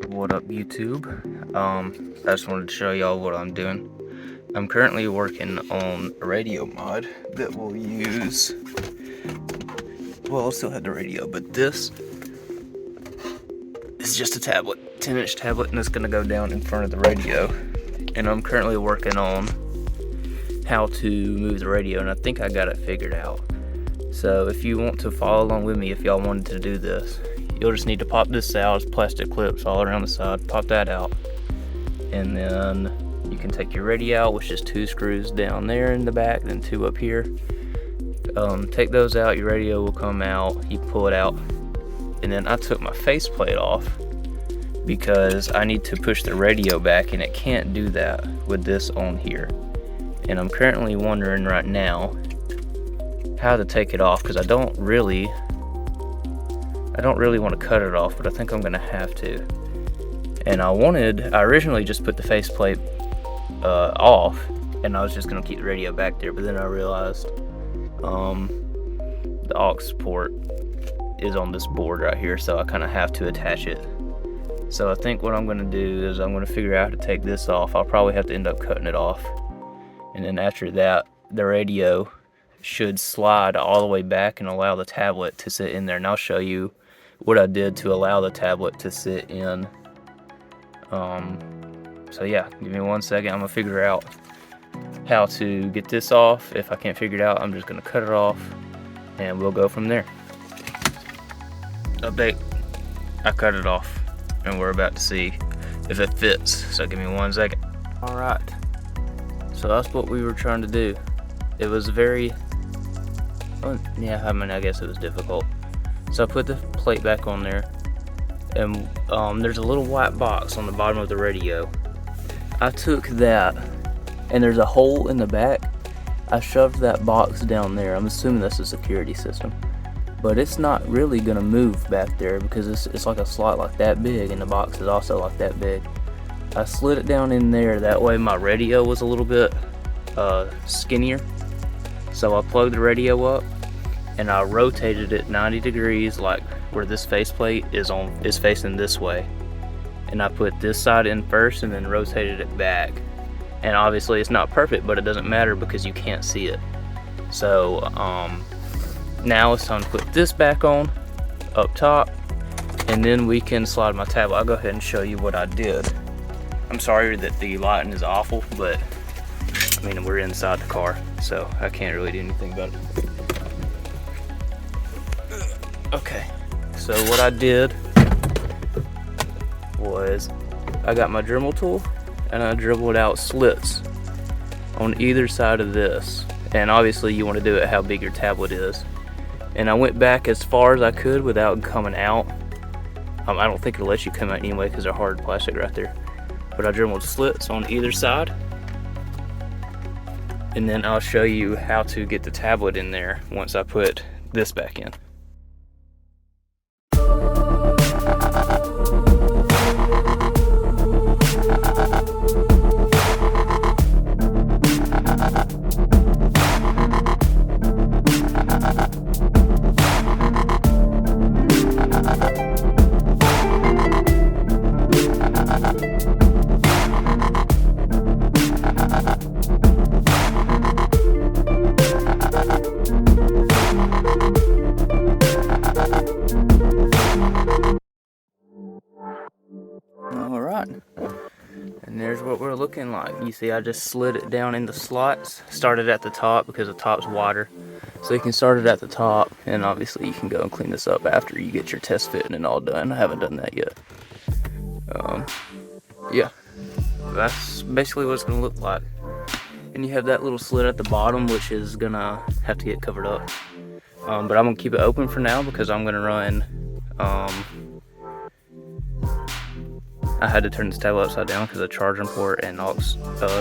What up, YouTube? I just wanted to show y'all what I'm doing. I'm currently working on a radio mod that will use, well, I'll still have the radio, but this is just a tablet, 10-inch tablet, and it's gonna go down in front of the radio. And I'm currently working on how to move the radio, and I think I got it figured out. So if you want to follow along with me, if y'all wanted to do this, you'll just need to pop this out. It's plastic clips all around the side. Pop that out, and then you can take your radio out, which is 2 screws down there in the back, then 2 up here. Take those out, your radio will come out. You pull it out, and then I took my faceplate off because I need to push the radio back, and it can't do that with this on here. And I'm currently wondering right now how to take it off, because I don't really want to cut it off, but I think I'm gonna have to. And I originally just put the faceplate off, and I was just gonna keep the radio back there, but then I realized the aux port is on this board right here, so I kind of have to attach it. So I think what I'm gonna do is I'm gonna figure out how to take this off. I'll probably have to end up cutting it off, and then after that, the radio should slide all the way back and allow the tablet to sit in there. And I'll show you what I did to allow the tablet to sit in. So yeah, give me 1 second. I'm gonna figure out how to get this off. If I can't figure it out, I'm just gonna cut it off, and we'll go from there. Update, I cut it off, and we're about to see if it fits. So give me 1 second. All right, so that's what we were trying to do. It was very, yeah, I guess it was difficult. So I put the plate back on there, and there's a little white box on the bottom of the radio. I took that, and there's a hole in the back. I shoved that box down there. I'm assuming that's a security system, but it's not really gonna move back there because it's like a slot like that big, and the box is also like that big. I slid it down in there, that way my radio was a little bit skinnier. So I plugged the radio up, and I rotated it 90 degrees, like where this faceplate is facing this way. And I put this side in first and then rotated it back. And obviously it's not perfect, but it doesn't matter because you can't see it. So now it's time to put this back on up top, and then we can slide my tablet. I'll go ahead and show you what I did. I'm sorry that the lighting is awful, but I mean, we're inside the car, so I can't really do anything about it. Okay, so what I did was I got my Dremel tool, and I dribbled out slits on either side of this. And obviously you want to do it how big your tablet is. And I went back as far as I could without coming out. I don't think it'll let you come out anyway because they're hard plastic right there. But I dremelled slits on either side. And then I'll show you how to get the tablet in there once I put this back in. Alright, and there's what we're looking like. You see I just slid it down in the slots, started at the top because the top's wider. So you can start it at the top, and obviously you can go and clean this up after you get your test fitting and all done. I haven't done that yet. Yeah, that's basically what it's going to look like. And you have that little slit at the bottom, which is going to have to get covered up. But I'm going to keep it open for now because I'm going to run I had to turn this tablet upside down because the charging port and aux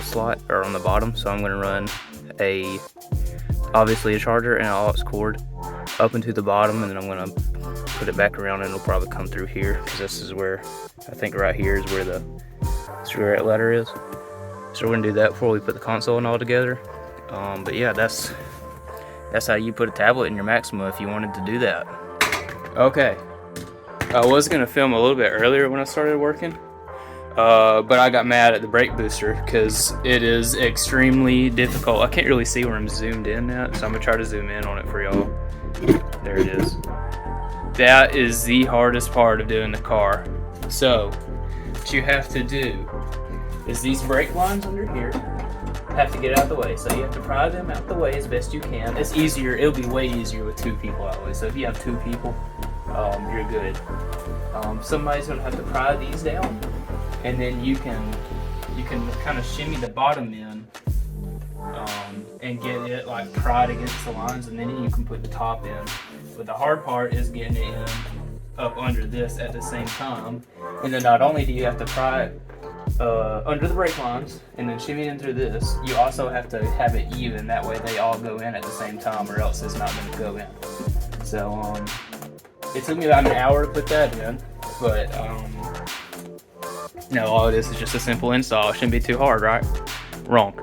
slot are on the bottom, so I'm going to run obviously a charger and an aux cord up into the bottom, and then I'm going to put it back around, and it'll probably come through here because this is where, I think right here is where the cigarette ladder is. So we're going to do that before we put the console and all together. But yeah, that's how you put a tablet in your Maxima if you wanted to do that. Okay. I was gonna film a little bit earlier when I started working, but I got mad at the brake booster because it is extremely difficult. I can't really see where I'm zoomed in at, so I'm gonna try to zoom in on it for y'all. There it is. That is the hardest part of doing the car. So what you have to do is these brake lines under here have to get out of the way. So you have to pry them out the way as best you can. It's easier, it'll be way easier with 2 people out of the way. So if you have 2 people, you're good. Somebody's gonna have to pry these down, and then you can kind of shimmy the bottom in and get it like pried against the lines, and then you can put the top in. But the hard part is getting it in up under this at the same time. And then not only do you have to pry it under the brake lines and then shimmy in through this, you also have to have it even. That way they all go in at the same time, or else it's not going to go in. So it took me about an hour to put that in, but no, all it is just a simple install. It shouldn't be too hard, right? Wrong.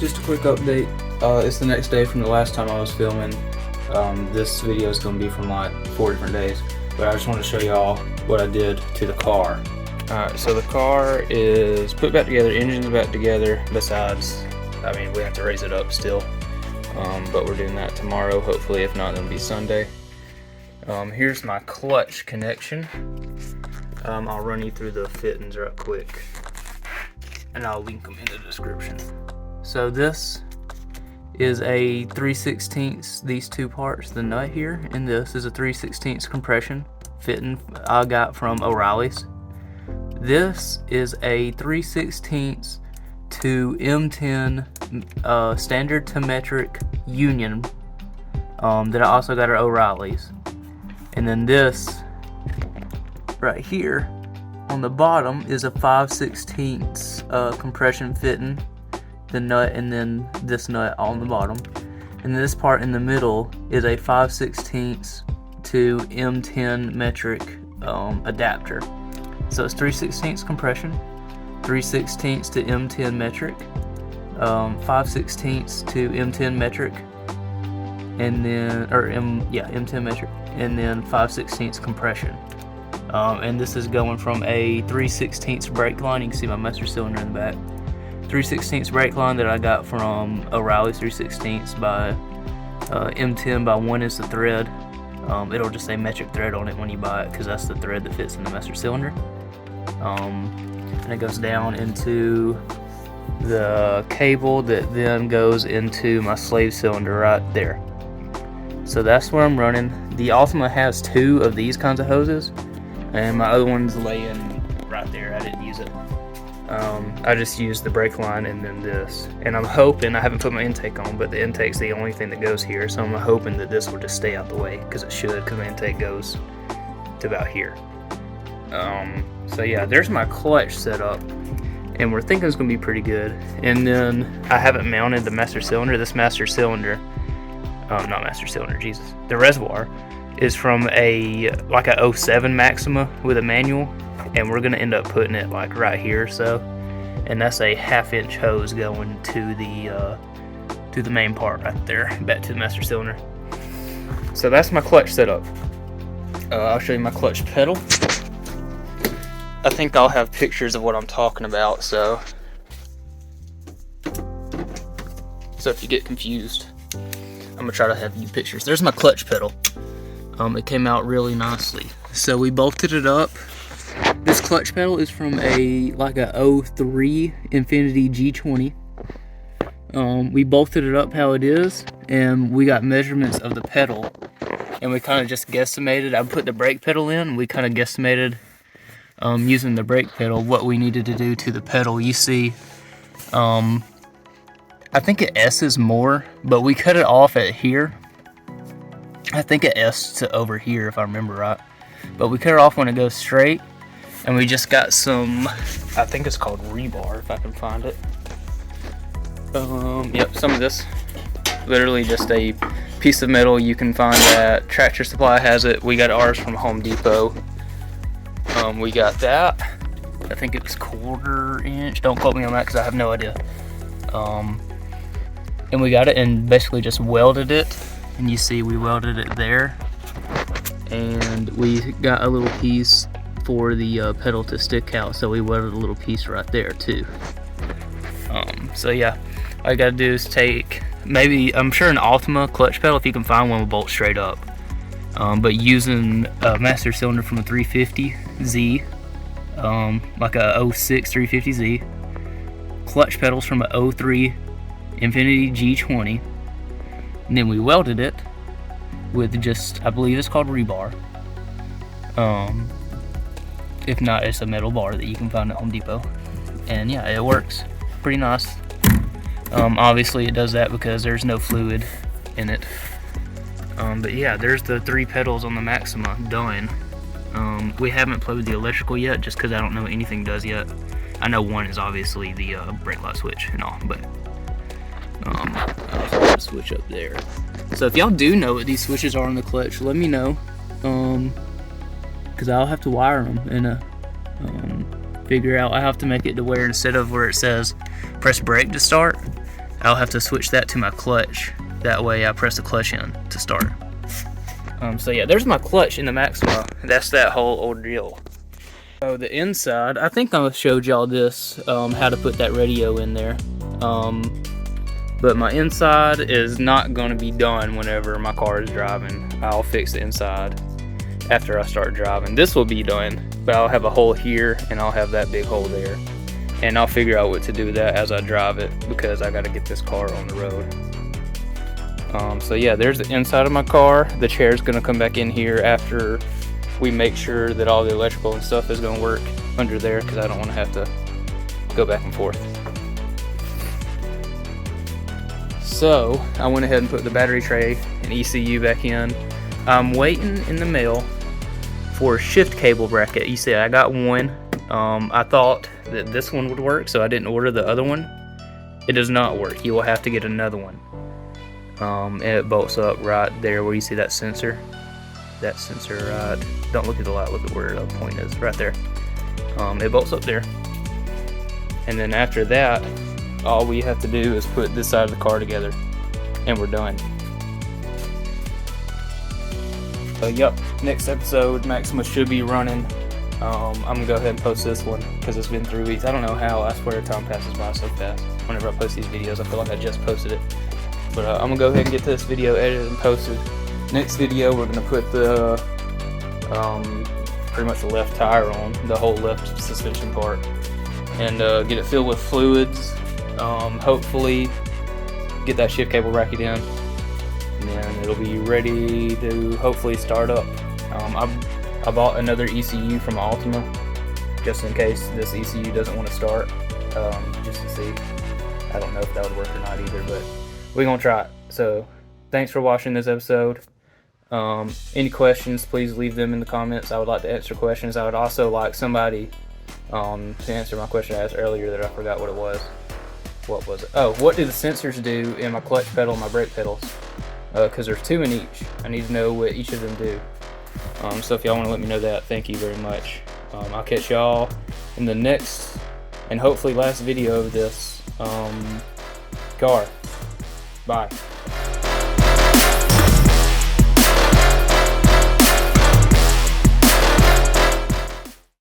Just a quick update. It's the next day from the last time I was filming. This video is going to be from like 4 different days, but I just want to show y'all what I did to the car. Alright, so the car is put back together, engine's back together, besides, I mean, we have to raise it up still, but we're doing that tomorrow, hopefully. If not, it'll be Sunday. Here's my clutch connection. I'll run you through the fittings right quick, and I'll link them in the description. So this is a 3/16, these 2 parts, the nut here, and this is a 3/16 compression fitting I got from O'Reilly's. This is a 3/16 to M10 standard to metric union that I also got at O'Reilly's. And then this right here on the bottom is a 5/16 compression fitting, the nut, and then this nut on the bottom. And this part in the middle is a 5/16 to M10 metric adapter. So it's 3/16 compression, 3/16 to M10 metric, 5/16 to M10 metric, and then M10 metric, and then 5/16 compression. And this is going from a 3/16 brake line. You can see my master cylinder in the back. 3/16 brake line that I got from O'Reilly's 3/16 by M10 by 1 is the thread. It'll just say metric thread on it when you buy it, because that's the thread that fits in the master cylinder. And it goes down into the cable that then goes into my slave cylinder right there. So that's where I'm running. The Ultima has 2 of these kinds of hoses, and my other one's laying right there. I didn't use it. I just used the brake line and then this. And I'm hoping, I haven't put my intake on, but the intake's the only thing that goes here. So I'm hoping that this will just stay out the way, because it should, because my intake goes to about here. So yeah, there's my clutch set up, and we're thinking it's gonna be pretty good. And then I haven't mounted the master cylinder. This master cylinder, not master cylinder, Jesus. The reservoir is from like a 07 Maxima with a manual, and we're gonna end up putting it like right here, so. And that's a 1/2-inch hose going to the main part right there, back to the master cylinder. So that's my clutch setup. I'll show you my clutch pedal. I think I'll have pictures of what I'm talking about, so if you get confused, I'm gonna try to have you pictures. There's my clutch pedal. It came out really nicely. So we bolted it up. This clutch pedal is from like a 03 Infiniti G20. We bolted it up how it is, and we got measurements of the pedal, and we kind of just guesstimated. I put the brake pedal in, and we kind of guesstimated using the brake pedal what we needed to do to the pedal. You see, I think it S's more, but we cut it off at here. I think it S to over here if I remember right, but we cut it off when it goes straight, and we just got some, I think it's called rebar if I can find it. Yep, some of this, literally just a piece of metal. You can find that Tractor Supply has it. We got ours from Home Depot. We got that. I think it's 1/4 inch. Don't quote me on that because I have no idea. And we got it and basically just welded it. And you see we welded it there. And we got a little piece for the pedal to stick out. So we welded a little piece right there too. So yeah, all you gotta do is take, maybe, I'm sure an Ultima clutch pedal, if you can find one, will bolt straight up. But using a master cylinder from a 350Z, like a 06 350Z, clutch pedals from a 03 Infiniti G20, and then we welded it with just, I believe it's called rebar. If not, it's a metal bar that you can find at Home Depot. And yeah, it works pretty nice. Obviously it does that because there's no fluid in it. But yeah, there's the 3 pedals on the Maxima done. We haven't played with the electrical yet, just because I don't know what anything does yet. I know one is obviously the brake light switch and all, but I'll also have a switch up there. So if y'all do know what these switches are on the clutch, let me know, because I'll have to wire them and figure out. I have to make it to where instead of where it says press brake to start, I'll have to switch that to my clutch. That way I press the clutch in to start. So yeah, there's my clutch in the Maxima. That's that whole ordeal. So the inside, I think I showed y'all this, how to put that radio in there. But my inside is not going to be done whenever my car is driving. I'll fix the inside after I start driving. This will be done, but I'll have a hole here and I'll have that big hole there. And I'll figure out what to do with that as I drive it, because I got to get this car on the road. So yeah, there's the inside of my car. The chair's going to come back in here after we make sure that all the electrical and stuff is going to work under there, because I don't want to have to go back and forth. So I went ahead and put the battery tray and ECU back in. I'm waiting in the mail for a shift cable bracket. You see, I got one. I thought that this one would work, so I didn't order the other one. It does not work. You will have to get another one. And it bolts up right there where you see that sensor. That sensor, don't look at the light, look at where the point is, right there. It bolts up there. And then after that, all we have to do is put this side of the car together, and we're done. So yep, next episode, Maxima should be running. I'm gonna go ahead and post this one, because it's been 3 weeks. I don't know how, I swear time passes by so fast. Whenever I post these videos, I feel like I just posted it. But I'm gonna go ahead and get this video edited and posted. Next video, we're gonna put the pretty much the left tire on, the whole left suspension part, and get it filled with fluids. Hopefully get that shift cable bracket in, and then it'll be ready to hopefully start up. I bought another ECU from Ultima, just in case this ECU doesn't want to start, just to see. I don't know if that would work or not either, but we're gonna try it. So thanks for watching this episode. Any questions, please leave them in the comments. I would like to answer questions. I would also like somebody to answer my question I asked earlier that I forgot what it was. What was it? Oh, what do the sensors do in my clutch pedal and my brake pedals? Because there's 2 in each. I need to know what each of them do. So if y'all want to let me know that, thank you very much. I'll catch y'all in the next and hopefully last video of this car. Bye.